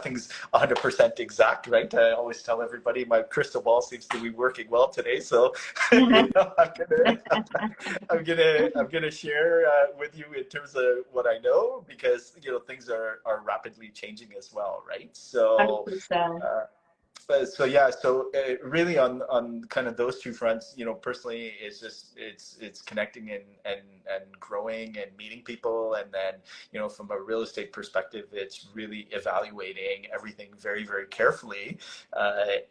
nothing's 100% exact, right? I always tell everybody my crystal ball seems to be working well today. So, I'm gonna share with you in terms of what I know, because things are rapidly changing as well, right? So. 100%. So yeah, so really on kind of those two fronts, personally, it's just it's connecting and growing and meeting people, and then from a real estate perspective, it's really evaluating everything very very carefully,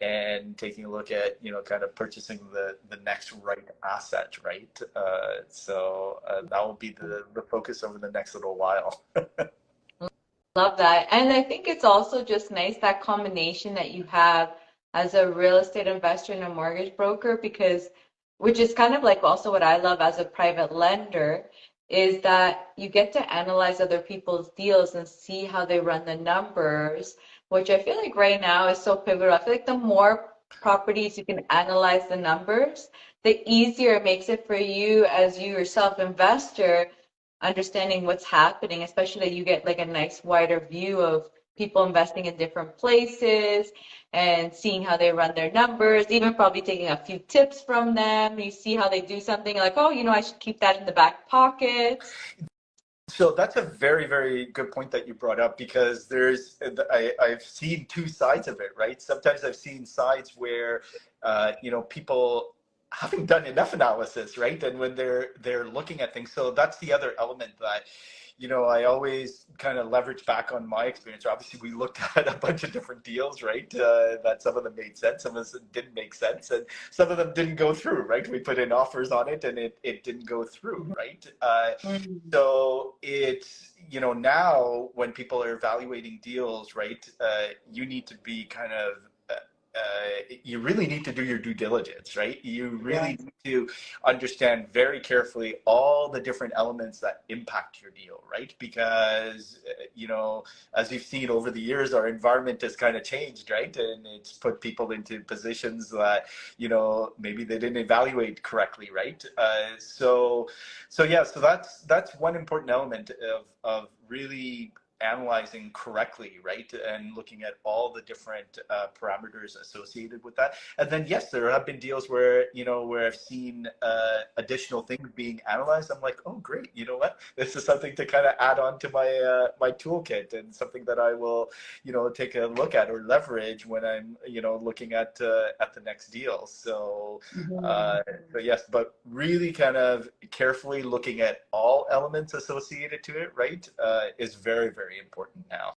and taking a look at kind of purchasing the next right asset, right? That will be the focus over the next little while. Love that. And I think it's also just nice that combination that you have as a real estate investor and a mortgage broker, because which is kind of like also what I love as a private lender, is that you get to analyze other people's deals and see how they run the numbers, which I feel like right now is so pivotal. I feel like the more properties you can analyze the numbers, the easier it makes it for you as you yourself investor understanding what's happening, especially you get like a nice wider view of people investing in different places and seeing how they run their numbers, even probably taking a few tips from them. You see how they do something like, oh, I should keep that in the back pocket. So that's a very, very good point that you brought up, because I've seen two sides of it, right? Sometimes I've seen sides where, people haven't done enough analysis, right? And when they're looking at things, so that's the other element that, I always kind of leverage back on my experience. Obviously, we looked at a bunch of different deals, right? That some of them made sense, some of them didn't make sense, and some of them didn't go through, right? We put in offers on it, and it didn't go through, right? Mm. So it's, now when people are evaluating deals, right, you need to be kind of, you really need to do your due diligence, right? You really Yes. need to understand very carefully all the different elements that impact your deal, right? Because, as you've seen over the years, our environment has kind of changed, right? And it's put people into positions that, maybe they didn't evaluate correctly, right? So yeah, so that's one important element of really analyzing correctly, right? And looking at all the different parameters associated with that. And then, yes, there have been deals where, where I've seen additional things being analyzed. I'm like, oh, great. You know what? This is something to kind of add on to my toolkit, and something that I will, take a look at or leverage when I'm, looking at the next deal. Mhm. So yes, but really kind of carefully looking at all elements associated to it, right, is very, very important now.